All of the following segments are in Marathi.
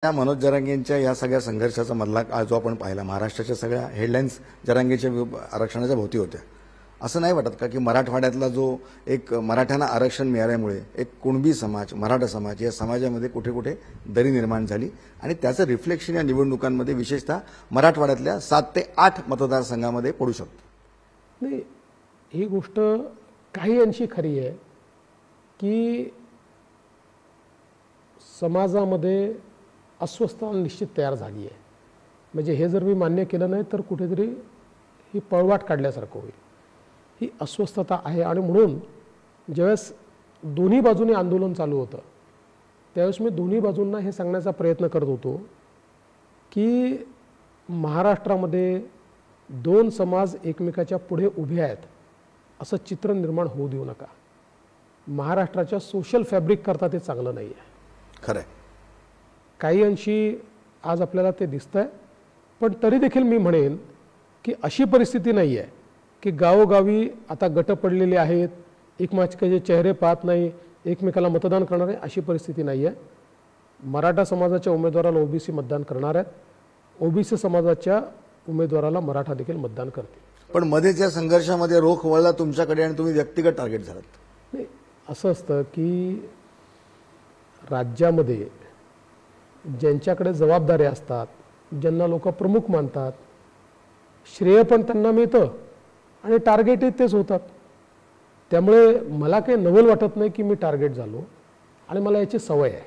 त्या मनोज जरांगेंच्या या सगळ्या संघर्षाचा मधला काळ जो आपण पाहिला, महाराष्ट्राच्या सगळ्या हेडलाईन्स जरांगेच्या आरक्षणाच्या भोवती होत्या. असं नाही वाटत का की मराठवाड्यातला जो एक मराठ्यांना आरक्षण मिळाल्यामुळे एक कुणबी समाज, मराठा समाज या समाजामध्ये कुठे कुठे दरी निर्माण झाली आणि त्याचं रिफ्लेक्शन या निवडणुकांमध्ये विशेषतः मराठवाड्यातल्या 7 ते 8 मतदारसंघामध्ये पडू शकतं? नाही, ही गोष्ट काही अंशी खरी आहे की समाजामध्ये अस्वस्थता निश्चित तयार झाली आहे. म्हणजे हे जर मी मान्य केलं नाही तर कुठेतरी ही पळवाट काढल्यासारखं होईल. ही अस्वस्थता आहे आणि म्हणून ज्यावेळेस दोन्ही बाजूने आंदोलन चालू होतं त्यावेळेस मी दोन्ही बाजूंना हे सांगण्याचा प्रयत्न करत होतो की महाराष्ट्रामध्ये दोन समाज एकमेकाच्या पुढे उभे आहेत असं चित्र निर्माण होऊ देऊ नका. महाराष्ट्राच्या सोशल फॅब्रिक करता ते चांगलं नाही आहे. खरं आहे. काही अंशी आज आपल्याला ते दिसतंय, पण तरी देखील मी म्हणेन की अशी परिस्थिती नाही आहे की गावोगावी आता गट पडलेले आहेत, एकमेकाचे चेहरे पाहत नाही, एकमेकाला मतदान करणार आहे, अशी परिस्थिती नाही आहे. मराठा समाजाच्या उमेदवाराला ओबीसी मतदान करणार आहेत, ओबीसी समाजाच्या उमेदवाराला मराठा देखील मतदान करतील. पण मध्येच्या संघर्षामध्ये रोख वळला तुमच्याकडे आणि तुम्ही व्यक्तिगत टार्गेट झालात. नाही, असं असतं की राज्यामध्ये ज्यांच्याकडे जबाबदाऱ्या असतात, ज्यांना लोक प्रमुख मानतात, श्रेय पण त्यांना मिळतं आणि टार्गेटही तेच होतात. त्यामुळे मला काही नवल वाटत नाही की मी टार्गेट झालो आणि मला याची सवय आहे.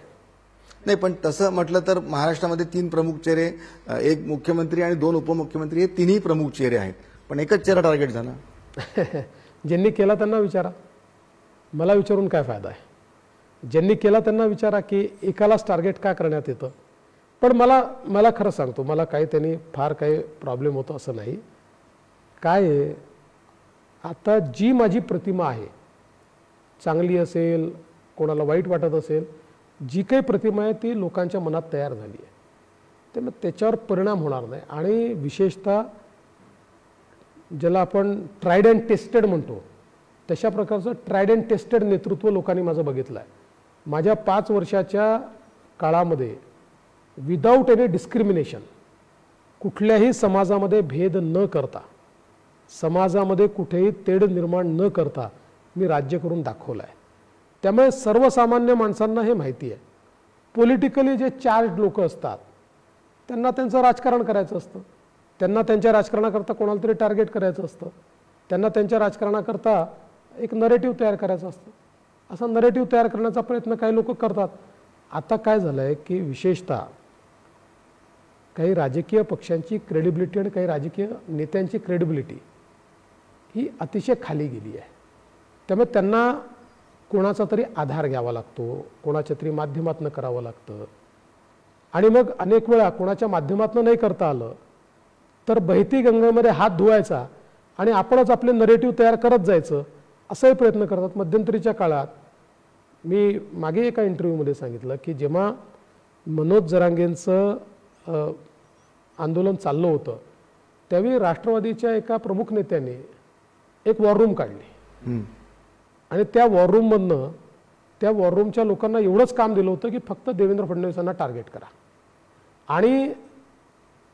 नाही, पण तसं म्हटलं तर महाराष्ट्रामध्ये 3 प्रमुख चेहरे, एक मुख्यमंत्री आणि 2 उपमुख्यमंत्री, हे तिन्ही प्रमुख चेहरे आहेत, पण एकच चेहरा टार्गेट झाला. ज्यांनी केला त्यांना विचारा, मला विचारून काय फायदा आहे. ज्यांनी केला त्यांना विचारा की एकालाच टार्गेट का करण्यात येतं. पण मला खरं सांगतो, मला काही त्यांनी फार काही प्रॉब्लेम होतो असं नाही. काय आहे, आता जी माझी प्रतिमा आहे, चांगली असेल, कोणाला वाईट वाटत असेल, जी काही प्रतिमा आहे ती लोकांच्या मनात तयार झाली आहे. त्यामुळे त्याच्यावर परिणाम होणार नाही. आणि विशेषतः ज्याला आपण ट्रायड अँड टेस्टेड म्हणतो तशा प्रकारचं ट्रायड अँड टेस्टेड नेतृत्व लोकांनी माझं बघितलं आहे. माझ्या 5 वर्षाच्या काळामध्ये विदाऊट एनी डिस्क्रिमिनेशन, कुठल्याही समाजामध्ये भेद न करता, समाजामध्ये कुठेही तेढ निर्माण न करता मी राज्य करून दाखवलं आहे. त्यामुळे सर्वसामान्य माणसांना हे माहिती आहे. पॉलिटिकली जे चार्ज लोक असतात त्यांना त्यांचं राजकारण करायचं असतं, त्यांना त्यांच्या राजकारणाकरता कोणाला तरी टार्गेट करायचं असतं, त्यांना त्यांच्या राजकारणाकरता एक नरेटिव्ह तयार करायचं असतं. असा नरेटिव्ह तयार करण्याचा प्रयत्न काही लोक करतात. आता काय झालं आहे की विशेषतः काही राजकीय पक्षांची क्रेडिबिलिटी आणि काही राजकीय नेत्यांची क्रेडिबिलिटी ही अतिशय खाली गेली आहे. त्यामुळे त्यांना कोणाचा तरी आधार घ्यावा लागतो, कोणाच्या तरी माध्यमातून करावं लागतं. आणि मग अनेक वेळा कोणाच्या माध्यमातून नाही करता आलं तर बहती गंगेमध्ये हात धुवायचा आणि आपणच आपले नरेटिव्ह तयार करत जायचं, असाही प्रयत्न करतात. मध्यंतरीच्या काळात मी मागे एका इंटरव्ह्यूमध्ये सांगितलं की जेव्हा मनोज जरांगेंचं आंदोलन चाललं होतं त्यावेळी राष्ट्रवादीच्या एका प्रमुख नेत्याने एक वॉररूम काढली आणि त्या वॉररूममधनं त्या वॉररूमच्या लोकांना एवढंच काम दिलं होतं की फक्त देवेंद्र फडणवीसांना टार्गेट करा. आणि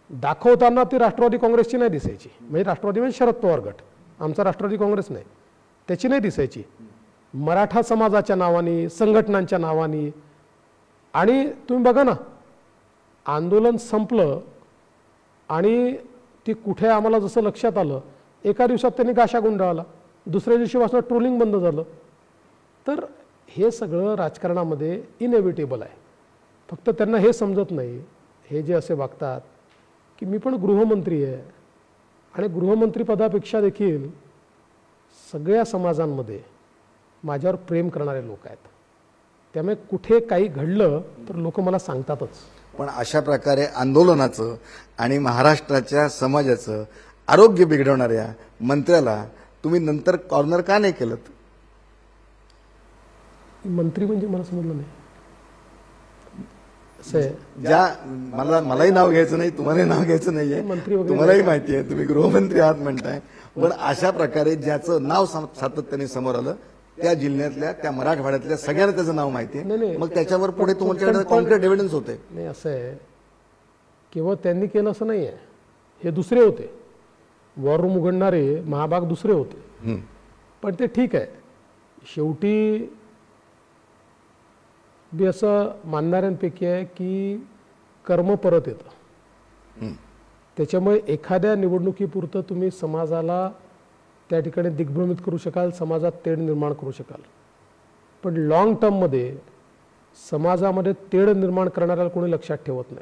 दाखवताना ती राष्ट्रवादी काँग्रेसची नाही दिसायची, म्हणजे राष्ट्रवादी म्हणजे शरद पवार गट, आमचा राष्ट्रवादी काँग्रेस नाही, त्याची नाही दिसायची. मराठा समाजाच्या नावाने, संघटनांच्या नावाने. आणि तुम्ही बघा ना, आंदोलन संपलं आणि ती कुठे आम्हाला जसं लक्षात आलं, एका दिवसात त्यांनी गाशा गुंडाळला, दुसऱ्या दिवशीपासून ट्रोलिंग बंद झालं. तर हे सगळं राजकारणामध्ये इनएव्हिटेबल आहे. फक्त त्यांना हे समजत नाही, हे जे असे वागतात की मी पण गृहमंत्री आहे आणि गृहमंत्रीपदापेक्षा देखील सगळ्या समाजांमध्ये माझ्यावर प्रेम करणारे लोक आहेत. त्यामुळे कुठे काही घडलं तर लोक मला सांगतातच. पण अशा प्रकारे आंदोलनाचं आणि महाराष्ट्राच्या समाजाचं आरोग्य बिघडवणाऱ्या मंत्र्याला तुम्ही नंतर कॉर्नर का नाही केलं? मंत्री म्हणजे मला समजलं नाही. ज्या मलाही नाव घ्यायचं नाही, तुम्हालाही नाव घ्यायचं नाहीये, तुम्हालाही माहिती आहे तुम्ही गृहमंत्री आहात म्हणताय, पण अशा प्रकारे ज्याचं नाव सातत्याने समोर आलं त्या जिल्ह्यातल्या त्या मराठवाड्यातल्या सगळ्यांना त्याचं नाव माहिती नाही, आहे. नाही. मग त्याच्यावर पुढे तुमच्याकडे कॉन्क्रीट एव्हिडन्स होते. नाही, असं आहे किंवा त्यांनी केलं असं नाही आहे, हे दुसरे होते, वॉर रूम उघडणारे महाभाग दुसरे होते. पण ते ठीक आहे, शेवटी मी असं मानणाऱ्यांपैकी आहे की कर्म परत येतं. त्याच्यामुळे एखाद्या निवडणुकीपुरतं तुम्ही समाजाला त्या ठिकाणी दिग्भ्रमित करू शकाल, समाजात तेढ निर्माण करू शकाल, पण लॉंग टर्ममध्ये समाजामध्ये तेढ निर्माण करणाऱ्याला कोणी लक्षात ठेवत नाही.